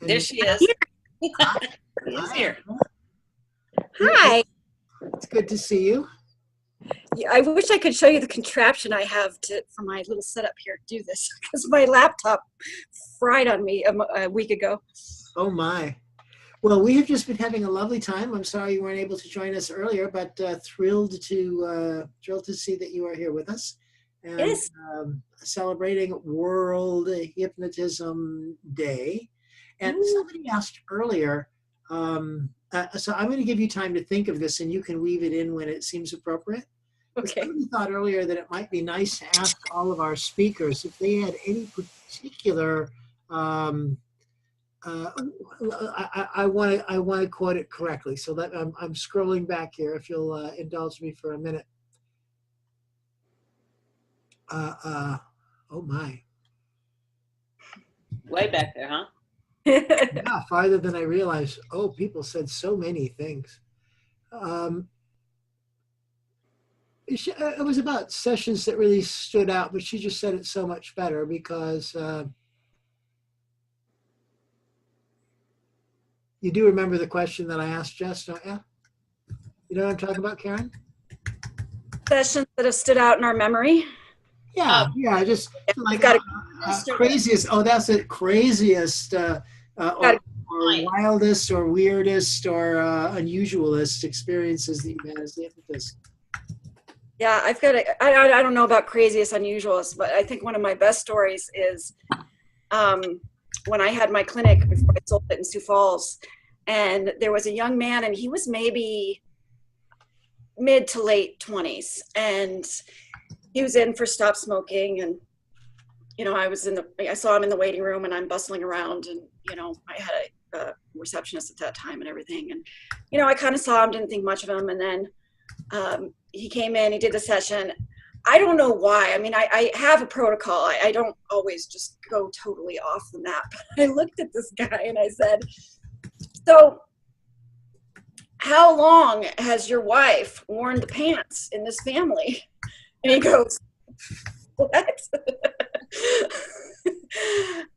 There And she is. She is here. Hi. it's good to see you. Yeah, I wish I could show you the contraption I have for my little setup here to do this because my laptop fried on me a week ago. Oh my. Well, we have just been having a lovely time. I'm sorry you weren't able to join us earlier, but thrilled to see that you are here with us and Yes. celebrating World Hypnotism Day. And Ooh. somebody asked earlier, so I'm going to give you time to think of this, and you can weave it in when it seems appropriate. Okay. Somebody thought earlier that it might be nice to ask all of our speakers if they had any particular. I want to quote it correctly, so that I'm scrolling back here. If you'll indulge me for a minute. Oh my! Way back there, huh? Yeah, farther than I realized. Oh, people said so many things. It was about sessions that really stood out, but she just said it so much better because. You do remember the question that I asked Jess, don't you? You know what I'm talking about, Karen? Sessions that have stood out in our memory. Yeah, just like craziest. Oh, that's it. Craziest, or wildest, or weirdest, or unusualist experiences that you've had as the hypnotist. Yeah, I've got I don't know about craziest, unusualist, but I think one of my best stories is when I had my clinic before I sold it in Sioux Falls, and there was a young man, and he was maybe mid to late 20s, and he was in for stop smoking, and I saw him in the waiting room, and I'm bustling around, and I had a receptionist at that time and everything, and I kind of saw him, didn't think much of him, and then he came in, he did the session. I don't know why. I mean, I have a protocol. I don't always just go totally off the map. But I looked at this guy and I said, so how long has your wife worn the pants in this family? And he goes, what?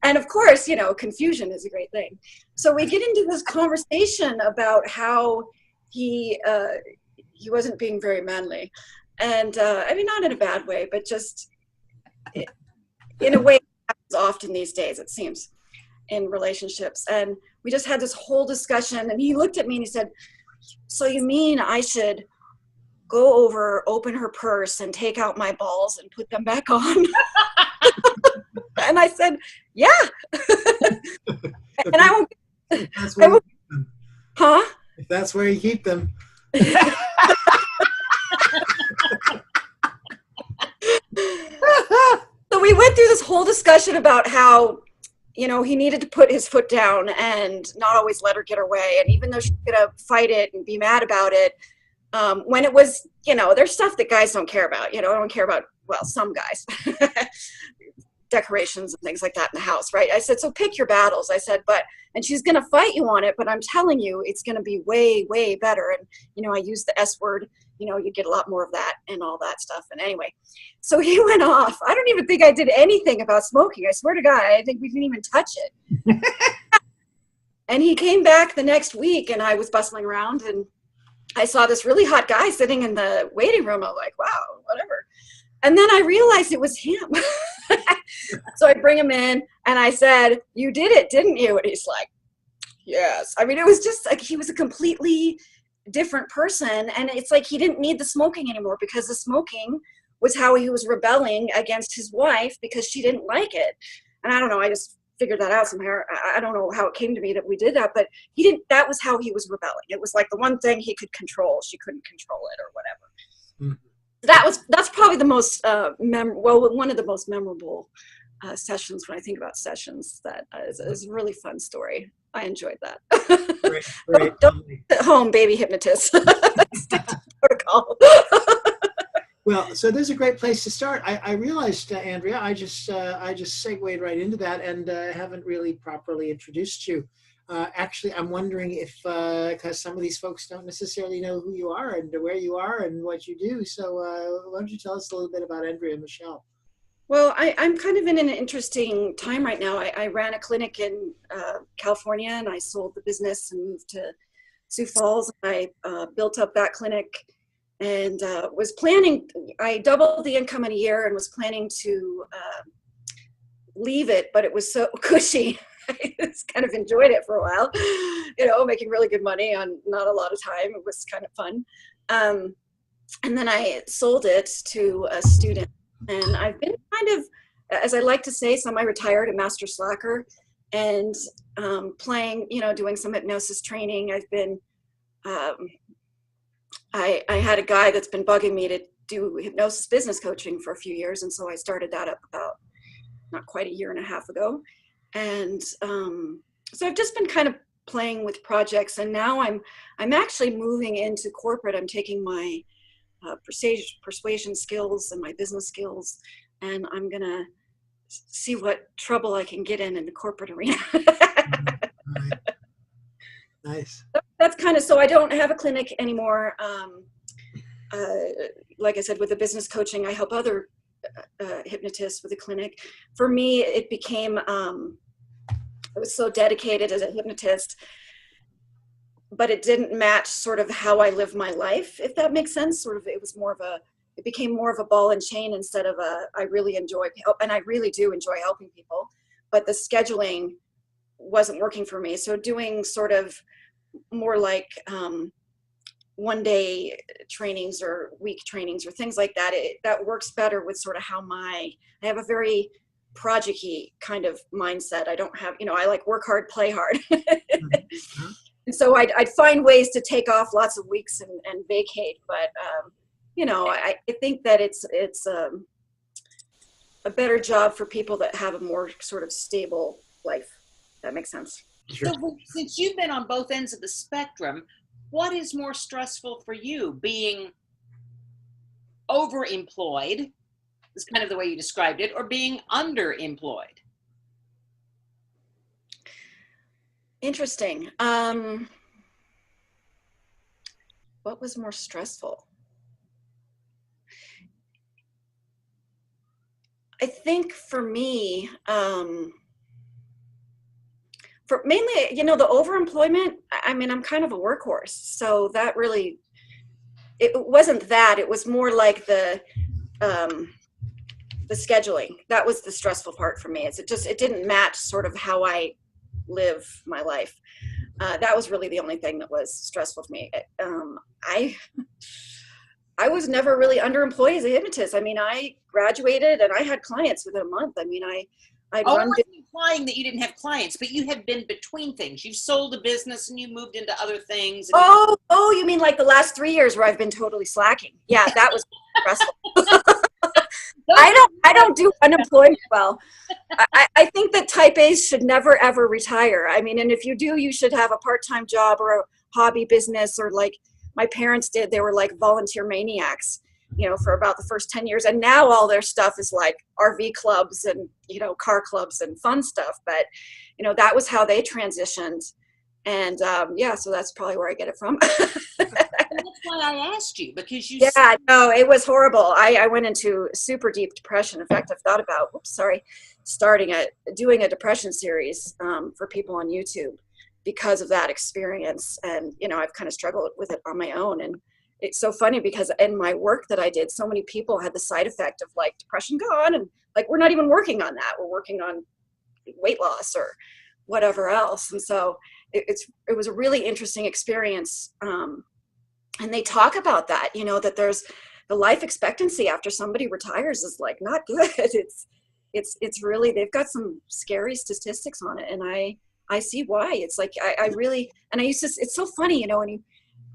And of course, confusion is a great thing. So we get into this conversation about how he wasn't being very manly. And I mean, not in a bad way, but just in a way that happens often these days, it seems, in relationships. And we just had this whole discussion, and he looked at me and he said, so you mean I should go over, open her purse, and take out my balls and put them back on? And I said, yeah. And I won't. Huh? If that's where you keep them. So we went through this whole discussion about how, he needed to put his foot down and not always let her get her way. And even though she's gonna fight it and be mad about it, when it was, there's stuff that guys don't care about. I don't care about, well, some guys, decorations and things like that in the house, right? I said, so pick your battles. I said, and she's gonna fight you on it, but I'm telling you, it's gonna be way, way better. And, I use the S word, you get a lot more of that and all that stuff. And anyway, so he went off. I don't even think I did anything about smoking. I swear to God, I think we didn't even touch it. And he came back the next week, and I was bustling around, and I saw this really hot guy sitting in the waiting room. I'm like, wow, whatever. And then I realized it was him. So I bring him in, and I said, you did it, didn't you? And he's like, yes. I mean, it was just like he was a completely different person, and it's like he didn't need the smoking anymore, because the smoking was how he was rebelling against his wife because she didn't like it. And I don't know, I just figured that out somehow. I don't know how it came to me that we did that, but that was how he was rebelling. It was like the one thing he could control, she couldn't control it or whatever. That's probably the most one of the most memorable sessions when I think about sessions. That is a really fun story. I enjoyed that. Great. Don't sit at home, baby hypnotist. Stick to protocol. Well, so there's a great place to start. I realized, Andrea, I just segued right into that, and haven't really properly introduced you. Actually, I'm wondering if, because some of these folks don't necessarily know who you are and where you are and what you do. So why don't you tell us a little bit about Andria Michele? Well, I'm kind of in an interesting time right now. I ran a clinic in California, and I sold the business and moved to Sioux Falls. I built up that clinic and was planning, I doubled the income in a year and was planning to leave it, but it was so cushy. I just kind of enjoyed it for a while, making really good money on not a lot of time. It was kind of fun. And then I sold it to a student. And I've been kind of, as I like to say, semi-retired, a master slacker, and playing, doing some hypnosis training. I've been, I had a guy that's been bugging me to do hypnosis business coaching for a few years. And so I started that up about not quite a year and a half ago. And so I've just been kind of playing with projects. And now I'm actually moving into corporate. I'm taking my persuasion skills and my business skills, and I'm gonna see what trouble I can get in the corporate arena. Right. Nice. That's kind of, so I don't have a clinic anymore. Like I said, with the business coaching, I help other hypnotists with a clinic. For me, it became, I was so dedicated as a hypnotist, but it didn't match sort of how I live my life, if that makes sense. Sort of, it became more of a ball and chain instead of I really enjoy, and I really do enjoy helping people, but the scheduling wasn't working for me. So doing sort of more like one-day trainings or week trainings or things like that, that works better with sort of how I have a very project-y kind of mindset. I don't have, I like work hard, play hard. Mm-hmm. And so I'd find ways to take off lots of weeks and vacate, but I think that it's a better job for people that have a more sort of stable life. That makes sense. Sure. So since you've been on both ends of the spectrum, what is more stressful for you, being overemployed, is kind of the way you described it, or being underemployed? Interesting. What was more stressful? I think for me, for mainly, the overemployment, I mean, I'm kind of a workhorse. So that really, it wasn't that, it was more like the scheduling. That was the stressful part for me. It didn't match sort of how I live my life. That was really the only thing that was stressful for me. I was never really underemployed as a hypnotist. I mean, I graduated and I had clients within a month. I mean, I wasn't implying that you didn't have clients, but you had been between things. You've sold a business and you moved into other things. Oh, you mean like the last 3 years where I've been totally slacking? Yeah, that was stressful. I don't do unemployment well. I think that type A's should never, ever retire. I mean, and if you do, you should have a part-time job or a hobby business, or like my parents did. They were like volunteer maniacs, for about the first 10 years. And now all their stuff is like RV clubs and, car clubs and fun stuff. But, that was how they transitioned. And so that's probably where I get it from. That's why I asked you, because you said, no, it was horrible. I went into super deep depression. In fact, I've thought about, doing a depression series for people on YouTube because of that experience. And, I've kind of struggled with it on my own. And it's so funny because in my work that I did, so many people had the side effect of like depression gone. And like, we're not even working on that. We're working on weight loss or whatever else. And so it was a really interesting experience. And they talk about that, that there's the life expectancy after somebody retires is like not good. It's really, they've got some scary statistics on it. And I see why. It's like, I really, and I used to, it's so funny, when you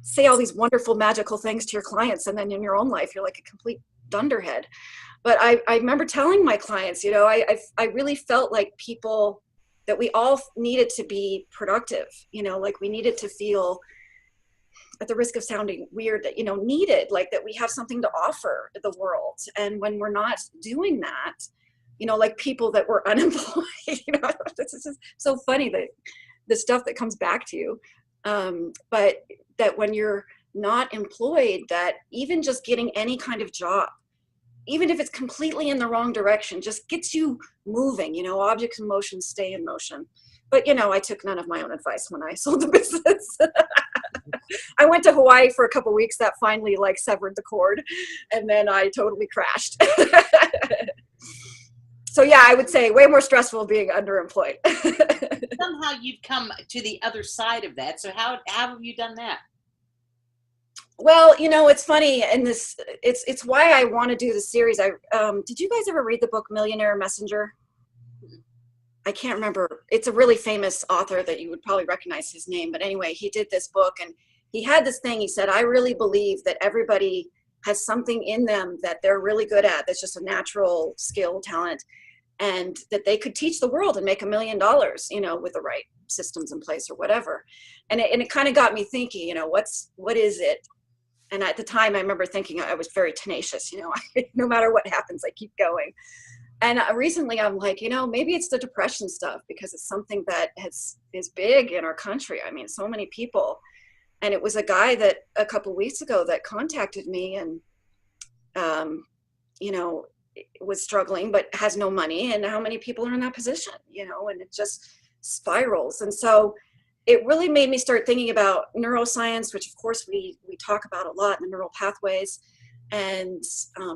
say all these wonderful, magical things to your clients, and then in your own life, you're like a complete dunderhead. But I remember telling my clients, I really felt like people, that we all needed to be productive, like we needed to feel, at the risk of sounding weird, that, needed, like that we have something to offer the world. And when we're not doing that, like people that were unemployed, this is so funny, that the stuff that comes back to you. But that when you're not employed, that even just getting any kind of job, even if it's completely in the wrong direction, just gets you moving. You know, objects in motion stay in motion. But, you know, I took none of my own advice when I sold the business. I went to Hawaii for a couple weeks. That finally like severed the cord, and then I totally crashed. So yeah, I would say way more stressful being underemployed. Somehow you've come to the other side of that. So how have you done that? Well, you know, it's funny, and it's why I want to do the series. Did you guys ever read the book Millionaire Messenger? I can't remember. It's a really famous author that you would probably recognize his name. But anyway, he did this book, and he had this thing. He said, I really believe that everybody has something in them that they're really good at. That's just a natural skill, talent, and that they could teach the world and make $1 million, you know, with the right systems in place or whatever. And it kind of got me thinking, you know, what is it? And at the time, I remember thinking I was very tenacious, you know, no matter what happens, I keep going. And recently I'm like, you know, maybe it's the depression stuff, because it's something that is big in our country. I mean, so many people. And it was a guy that a couple weeks ago that contacted me and, you know, was struggling, but has no money. And how many people are in that position, you know, and it just spirals. And so it really made me start thinking about neuroscience, which of course we talk about a lot, the neural pathways, and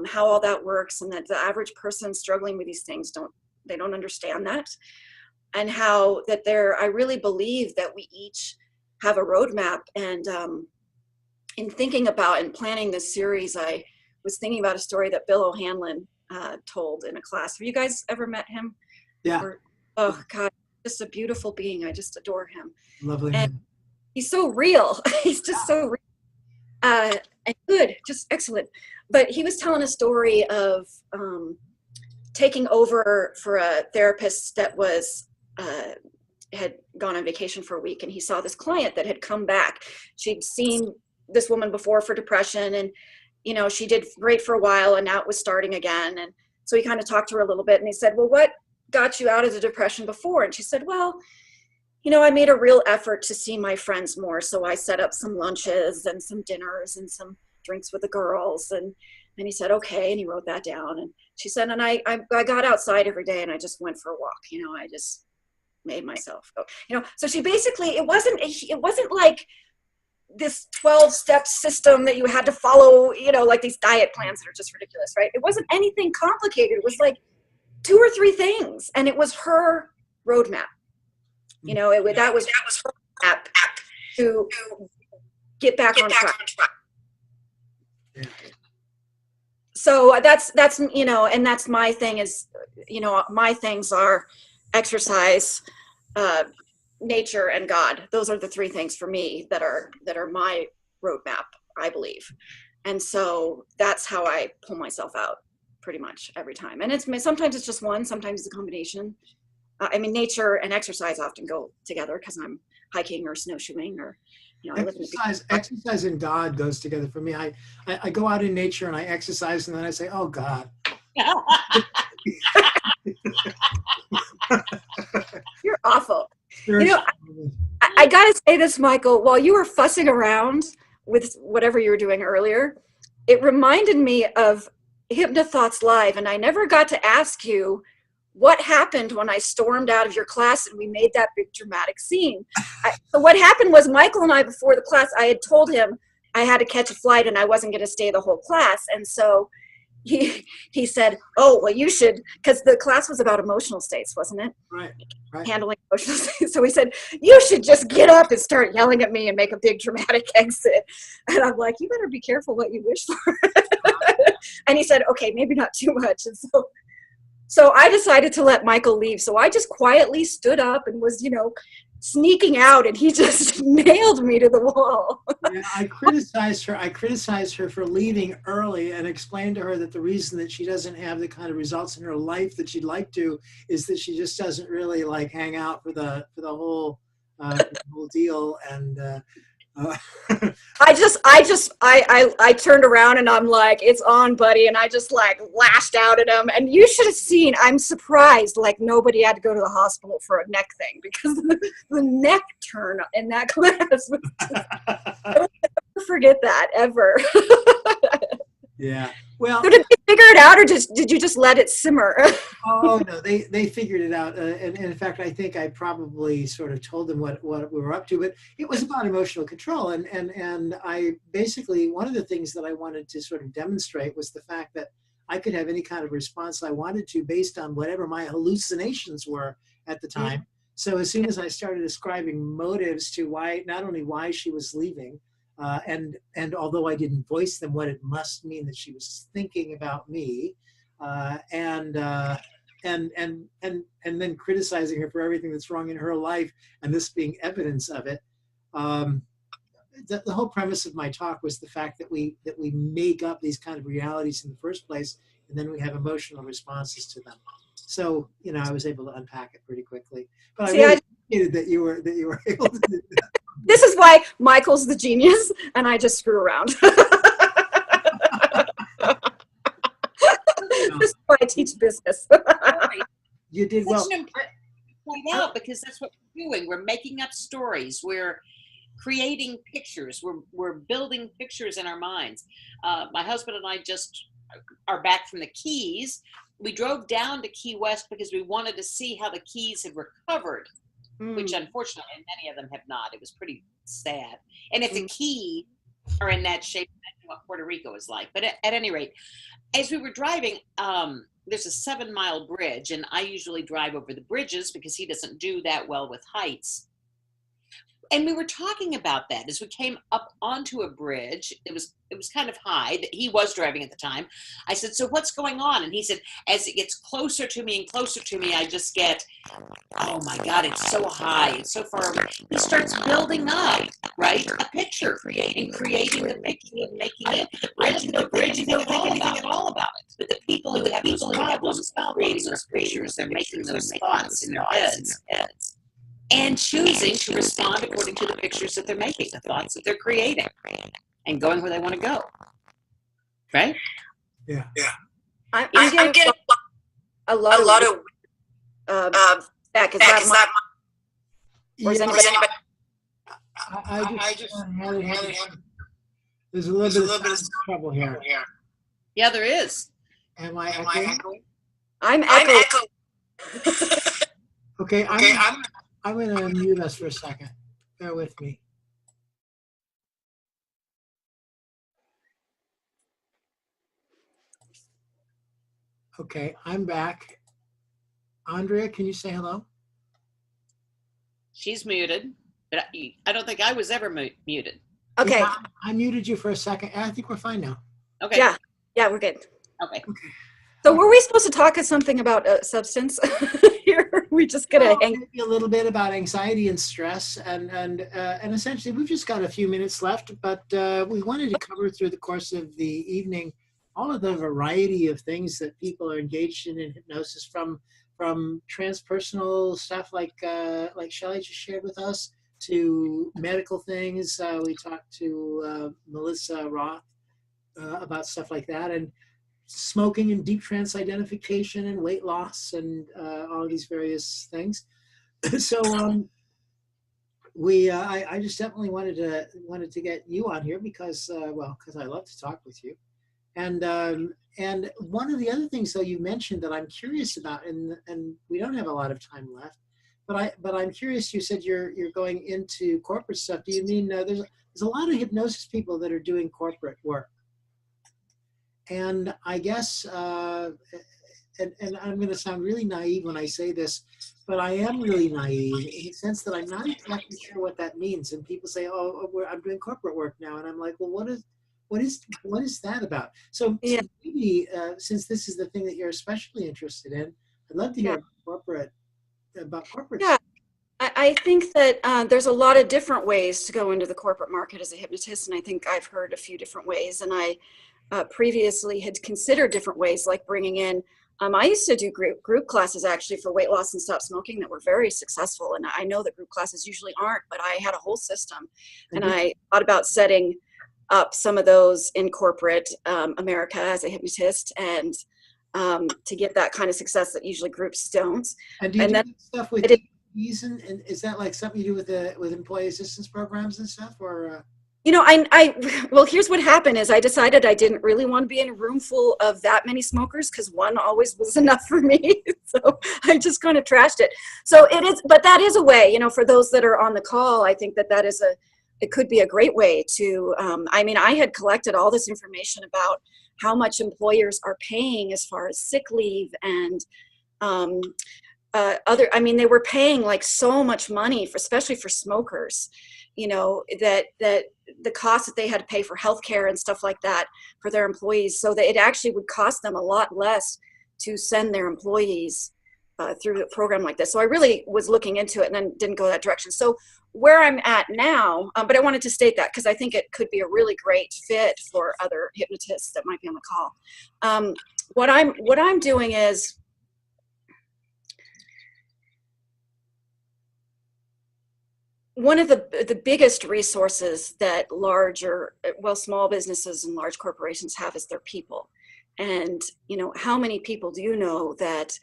how all that works, and that the average person struggling with these things don't understand that, and how that I really believe that we each have a roadmap. And in thinking about and planning this series, I was thinking about a story that Bill O'Hanlon told in a class. Have you guys ever met him? Yeah. Oh God, just a beautiful being. I just adore him. Lovely And man. he's so real. He's just so real. And good, just excellent. But he was telling a story of taking over for a therapist that was had gone on vacation for a week, and he saw this client that had come back. She'd seen this woman before for depression, and you know, she did great for a while, and now it was starting again. And so he kind of talked to her a little bit, and he said, well, what got you out of the depression before? And she said, well, you know, I made a real effort to see my friends more. So I set up some lunches and some dinners and some drinks with the girls. And he said, okay. And he wrote that down. And she said, and I got outside every day and I just went for a walk. You know, I just made myself go, you know. So she basically, it wasn't like this 12-step system that you had to follow, you know, like these diet plans that are just ridiculous, right? It wasn't anything complicated. It was like 2 or 3 things. And it was her roadmap. You know, that was her app to get back on track. Yeah. So that's you know, and that's my thing is, you know, my things are exercise, nature, and God. Those are the 3 things for me that are my roadmap, I believe. And so that's how I pull myself out pretty much every time. And sometimes it's just one, sometimes it's a combination. I mean, nature and exercise often go together because I'm hiking or snowshoeing, or, you know, exercise and God goes together for me. I go out in nature and I exercise, and then I say, oh God. You're awful. You know, I got to say this, Michael, while you were fussing around with whatever you were doing earlier, it reminded me of Hypnothoughts Live, and I never got to ask you what happened when I stormed out of your class and we made that big dramatic scene. So what happened was Michael and I, before the class, I had told him I had to catch a flight and I wasn't going to stay the whole class. And so he said, oh, well, you should, because the class was about emotional states, wasn't it? Right. Handling emotional states. So he said, you should just get up and start yelling at me and make a big dramatic exit. And I'm like, you better be careful what you wish for. And he said, okay, maybe not too much. And so I decided to let Michael leave. So I just quietly stood up and was, you know, sneaking out, and he just nailed me to the wall. Yeah, I criticized her for leaving early, and explained to her that the reason that she doesn't have the kind of results in her life that she'd like to is that she just doesn't really like hang out for the whole deal. And I turned around and I'm like, it's on, buddy. And I just like lashed out at him. And you should have seen, I'm surprised, like nobody had to go to the hospital for a neck thing, because the neck turn in that class was just, I'll never forget that ever. Yeah. Well, So did they figure it out, or did you just let it simmer? oh no, they figured it out, and in fact, I think I probably sort of told them what we were up to. But it was about emotional control, and I basically, one of the things that I wanted to sort of demonstrate was the fact that I could have any kind of response I wanted to based on whatever my hallucinations were at the time. So as soon as I started ascribing motives to why, not only why she was leaving, and although I didn't voice them, what it must mean that she was thinking about me, and then criticizing her for everything that's wrong in her life, and this being evidence of it. Um, the whole premise of my talk was the fact that we make up these kind of realities in the first place, and then we have emotional responses to them. So I was able to unpack it pretty quickly. But See, I really appreciated that you were able to do that. this is why Michael's the genius, and I just screw around. This is why I teach business. You did well. Such an important point out, because that's what we're doing. We're making up stories. We're creating pictures. We're building pictures in our minds. My husband and I just are back from the Keys. We drove down to Key West because we wanted to see how the Keys had recovered, which unfortunately many of them have not. It was pretty sad. And if the Key are in that shape, that's what Puerto Rico is like. But at any rate, as we were driving, there's a 7-mile bridge, and I usually drive over the bridges because he doesn't do that well with heights. And we were talking about that as we came up onto a bridge. It was kind of high. He was driving at the time. I said, "So what's going on?" And he said, "As it gets closer to me and closer to me, I just get, oh my God, it's so high. It's so far away." He starts building up, right, a picture, and creating the picture and making it. I didn't know anything at all about it. But the people who have those problems creating those pictures, they're making those thoughts in their heads. And choosing to respond according to the pictures that they're making, the thoughts that they're creating, and going where they want to go. Right? Yeah. I'm getting a lot of back. Is that or is anybody? I just there's a little bit of trouble here. Yeah, there is. Am I echoing? I'm echoing. Okay, I'm going to unmute us for a second. Bear with me. Okay, I'm back. Andrea, can you say hello? She's muted, but I don't think I was ever muted. Okay. Yeah, I muted you for a second. I think we're fine now. Okay. Yeah, we're good. Okay. So were we supposed to talk something about substance here? We just gonna hang maybe a little bit about anxiety and stress, and essentially we've just got a few minutes left, but we wanted to cover through the course of the evening all of the variety of things that people are engaged in hypnosis, from transpersonal stuff like Shelley just shared with us, to medical things. We talked to Melissa Roth about stuff like that, and smoking and deep trance identification and weight loss and all of these various things. So I just definitely wanted to get you on here because I love to talk with you. And one of the other things though you mentioned that I'm curious about, and we don't have a lot of time left, but I'm curious. You said you're going into corporate stuff. Do you mean there's a lot of hypnosis people that are doing corporate work? And I guess, and I'm going to sound really naive when I say this, but I am really naive in the sense that I'm not exactly sure what that means. And people say, "Oh, I'm doing corporate work now," and I'm like, "Well, what is that about?" So maybe since this is the thing that you're especially interested in, I'd love to hear about corporate. Yeah. I think that there's a lot of different ways to go into the corporate market as a hypnotist, and I think I've heard a few different ways. And I previously had considered different ways, like bringing in, I used to do group classes actually for weight loss and stop smoking that were very successful. And I know that group classes usually aren't, but I had a whole system. And I thought about setting up some of those in corporate America as a hypnotist, and to get that kind of success that usually groups don't. And do you do stuff with fees, and is that like something you do with employee assistance programs and stuff, or? You know, well, here's what happened is I decided I didn't really want to be in a room full of that many smokers because one always was enough for me. So I just kind of trashed it. So it is, but that is a way, you know, for those that are on the call, I think that it could be a great way to, I mean, I had collected all this information about how much employers are paying as far as sick leave and I mean, they were paying like so much money for, especially for smokers, you know, that the cost that they had to pay for healthcare and stuff like that for their employees, so that it actually would cost them a lot less to send their employees through a program like this. So I really was looking into it and then didn't go that direction. So where I'm at now, but I wanted to state that because I think it could be a really great fit for other hypnotists that might be on the call. What I'm doing is, one of the biggest resources that small businesses and large corporations have is their people. And, you know, how many people do you know that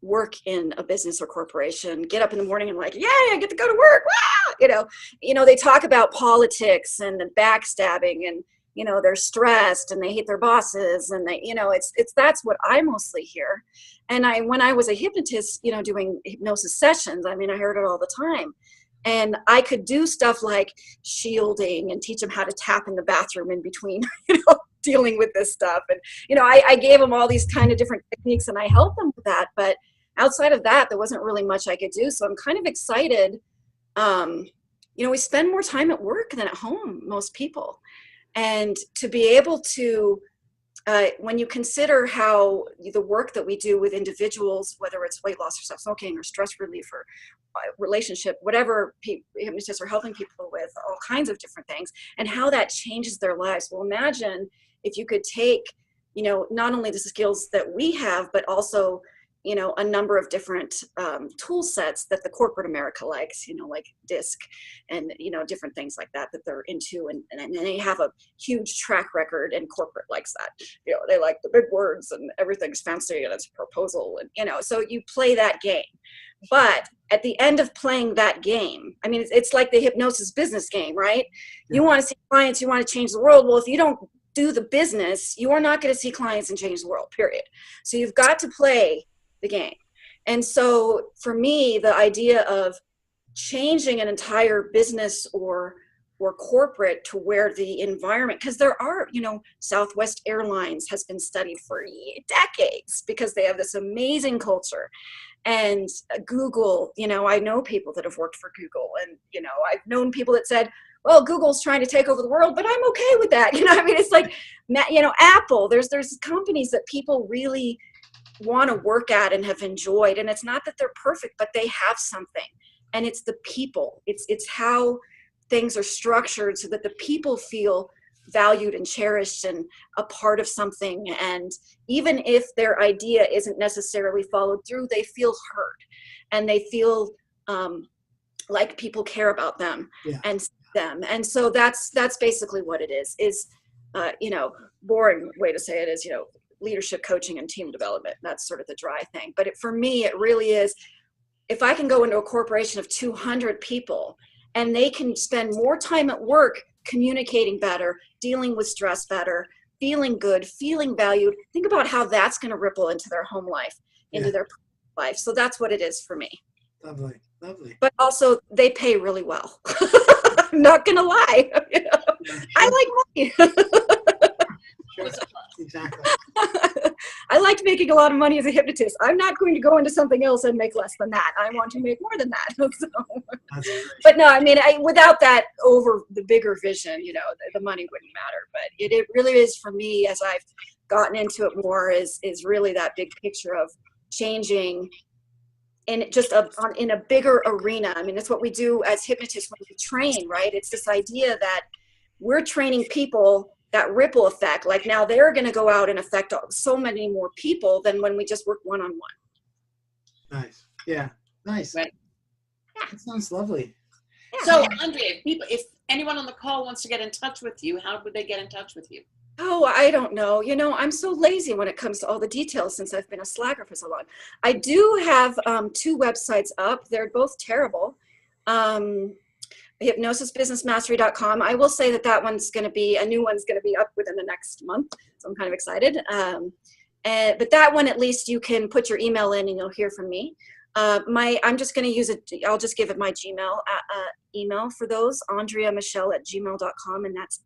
work in a business or corporation, get up in the morning and like, yeah, I get to go to work. Wow! You know, they talk about politics and the backstabbing and, you know, they're stressed and they hate their bosses and they, you know, that's what I mostly hear. And when I was a hypnotist, you know, doing hypnosis sessions, I mean, I heard it all the time. And I could do stuff like shielding and teach them how to tap in the bathroom in between, you know, dealing with this stuff. And, you know, I gave them all these kind of different techniques and I helped them with that. But outside of that, there wasn't really much I could do. So I'm kind of excited. You know, we spend more time at work than at home, most people. And to be able to, when you consider how the work that we do with individuals, whether it's weight loss or stop smoking or stress relief or relationship, whatever hypnotists are helping people with, all kinds of different things, and how that changes their lives. Well, imagine if you could take, you know, not only the skills that we have, but also, you know, a number of different tool sets that the corporate America likes, you know, like DISC and, you know, different things like that they're into. And they have a huge track record, and corporate likes that. You know, they like the big words and everything's fancy and it's a proposal. And, you know, so you play that game. But at the end of playing that game, I mean, it's like the hypnosis business game, right? Yeah. You want to see clients, you want to change the world. Well, if you don't do the business, you are not going to see clients and change the world, period. So you've got to play the game. And so for me, the idea of changing an entire business or corporate to where the environment, because there are, you know, Southwest Airlines has been studied for decades because they have this amazing culture. And Google, you know, I know people that have worked for Google, and, you know, I've known people that said, well, Google's trying to take over the world, but I'm okay with that. You know, I mean, it's like, you know, Apple, there's companies that people really want to work at and have enjoyed. And it's not that they're perfect, but they have something. And it's the people. It's how things are structured so that the people feel valued and cherished and a part of something. And even if their idea isn't necessarily followed through, they feel heard and they feel like people care about them. Yeah. And them. And so that's basically what it is, you know, boring way to say it is, you know, leadership coaching and team development. That's sort of the dry thing. But for me, it really is, if I can go into a corporation of 200 people and they can spend more time at work communicating better, dealing with stress better, feeling good, feeling valued, think about how that's going to ripple into their home life, into their life. So that's what it is for me. Lovely, lovely. But also they pay really well. I'm not going to lie. You know? I like money. Sure. Exactly. I liked making a lot of money as a hypnotist. I'm not going to go into something else and make less than that. I want to make more than that. So, but no, I mean, without that over the bigger vision, you know, the money wouldn't matter. But it really is, for me, as I've gotten into it more, is really that big picture of changing in just in a bigger arena. I mean, that's what we do as hypnotists when we train, right? It's this idea that we're training people, that ripple effect. Like now they're going to go out and affect so many more people than when we just work one-on-one. Nice. Yeah. Nice. Right. Yeah. That sounds lovely. Yeah. So Andria, if anyone on the call wants to get in touch with you, how would they get in touch with you? Oh, I don't know. You know, I'm so lazy when it comes to all the details since I've been a slacker for so long. I do have 2 websites up. They're both terrible. hypnosisbusinessmastery.com. I will say that one's going to be, a new one's going to be up within the next month. So I'm kind of excited. But that one, at least you can put your email in and you'll hear from me. I'm just going to use it. I'll just give it my Gmail email for those, andriamichele@gmail.com. And that's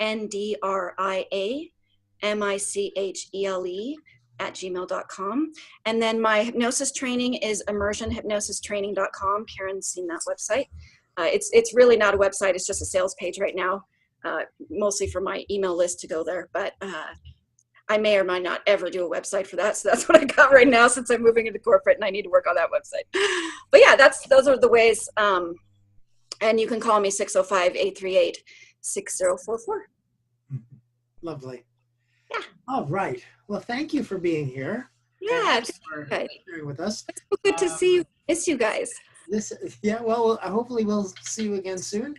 ANDRIAMICHELE@gmail.com. And then my hypnosis training is immersionhypnosistraining.com. Karen's seen that website. It's really not a website. It's just a sales page right now, mostly for my email list to go there. But I may or might not ever do a website for that. So that's what I got right now since I'm moving into corporate and I need to work on that website. But yeah, those are the ways. And you can call me 605-838-6044. Lovely. Yeah. All right. Well, thank you for being here. Yeah. For sharing with us. It's so good to see you. Miss you guys. Well, hopefully we'll see you again soon.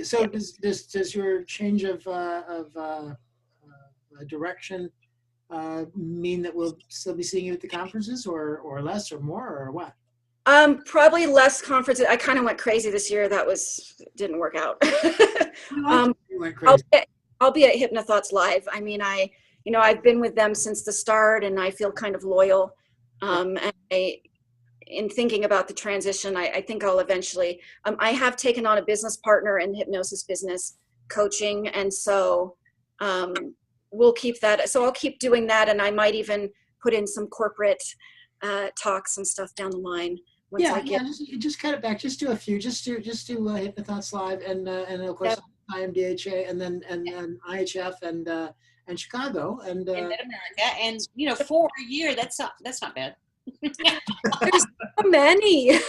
So does your change of direction mean that we'll still be seeing you at the conferences, or less, or more, or what? Probably less conferences. I kind of went crazy this year. Didn't work out. You went crazy. I'll be at Hypnothoughts Live. I mean, I've been with them since the start, and I feel kind of loyal. And in thinking about the transition, I think I'll eventually. I have taken on a business partner in hypnosis business coaching, and so we'll keep that. So I'll keep doing that, and I might even put in some corporate talks and stuff down the line. Just cut it back. Just do a few. Just do Hypnothoughts Live, and of course IMDHA, and then IHF, and Chicago, and Mid-America, and for a year. That's not bad. There's so many.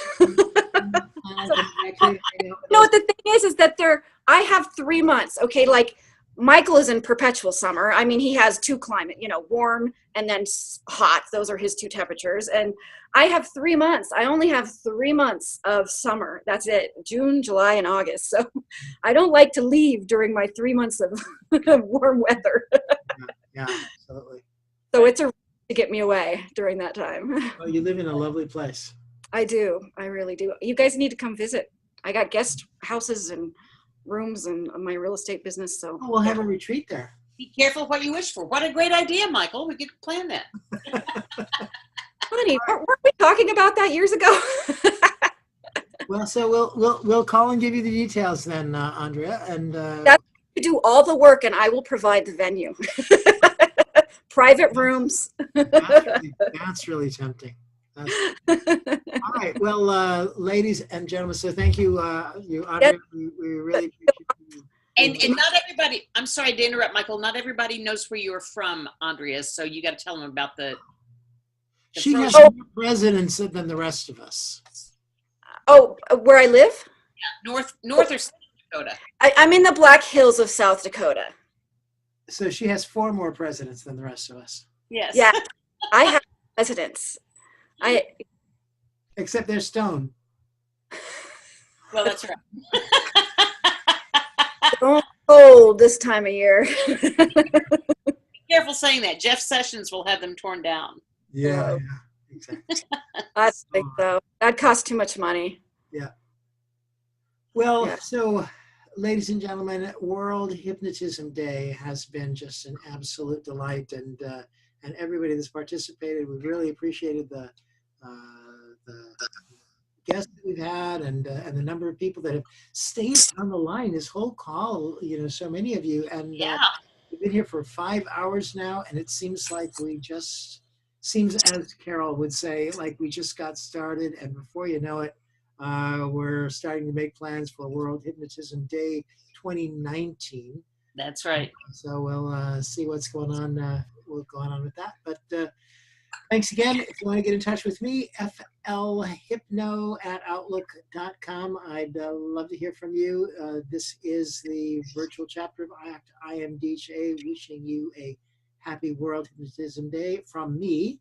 What the thing is that I have 3 months. Okay, like Michael is in perpetual summer. I mean, he has two climate, warm and then hot. Those are his two temperatures. And I have 3 months. I only have 3 months of summer. That's it. June, July, and August. So I don't like to leave during my 3 months of warm weather. Yeah, absolutely. So it's a to get me away during that time. Well, you live in a lovely place. I do. I really do. You guys need to come visit. I got guest houses and rooms and my real estate business. So we'll have a retreat there. Be careful what you wish for. What a great idea, Michael. We could plan that. Honey, weren't we talking about that years ago? Well, so we'll call and give you the details then, Andria, and you do all the work and I will provide the venue. Private rooms. That's really tempting. All right. Well, ladies and gentlemen, so thank you, Andrea. We really appreciate you. And not everybody, I'm sorry to interrupt, Michael, not everybody knows where you're from, Andrea, so you got to tell them about the she has more residents than the rest of us. Oh, where I live? Yeah, north or South Dakota. I'm in the Black Hills of South Dakota. So she has 4 more presidents than the rest of us. Yes. Yeah, I have presidents. Except they're stone. Well, that's right. Don't cold this time of year. Be careful saying that. Jeff Sessions will have them torn down. Yeah, exactly. I think so. That costs too much money. Yeah. Well, so ladies and gentlemen, World Hypnotism Day has been just an absolute delight, and everybody that's participated, we've really appreciated the guests that we've had, and the number of people that have stayed on the line this whole call. So many of you, and we've been here for 5 hours now, and it seems like seems, as Carol would say, like we just got started, and before you know it, we're starting to make plans for World Hypnotism Day 2019. That's right. So we'll see what's going on with that. But thanks again. If you want to get in touch with me, flhypno@outlook.com. I'd love to hear from you. This is the virtual chapter of IACT IMDHA, wishing you a happy World Hypnotism Day from me.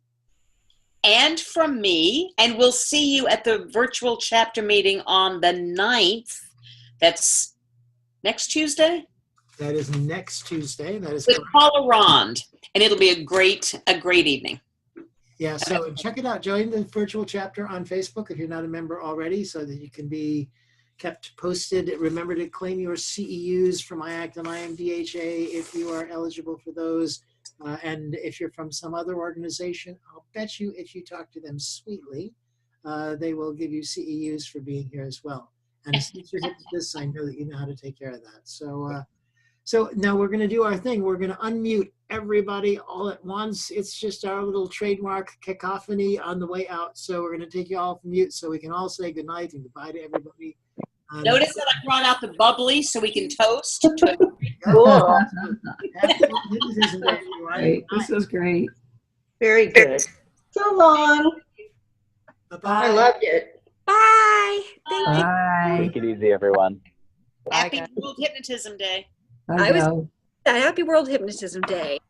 And from me. And we'll see you at the virtual chapter meeting on the 9th. That's next Tuesday? That is next Tuesday. That is with Paula Rond. And it'll be a great evening. Yeah, so check it out. Join the virtual chapter on Facebook if you're not a member already, so that you can be kept posted. Remember to claim your CEUs from IACT and IMDHA if you are eligible for those. And if you're from some other organization, I'll bet you if you talk to them sweetly, they will give you CEUs for being here as well. And since you're hypnotists, I know that you know how to take care of that. So now we're going to do our thing. We're going to unmute everybody all at once. It's just our little trademark cacophony on the way out. So we're going to take you all from mute so we can all say goodnight and goodbye to everybody. Notice that I brought out the bubbly so we can toast. Cool. Great. This was great. Very good. So long. Bye-bye. I loved it. Bye. Thank you. Bye. Take it easy, everyone. Happy World Hypnotism Day. Bye. Happy World Hypnotism Day.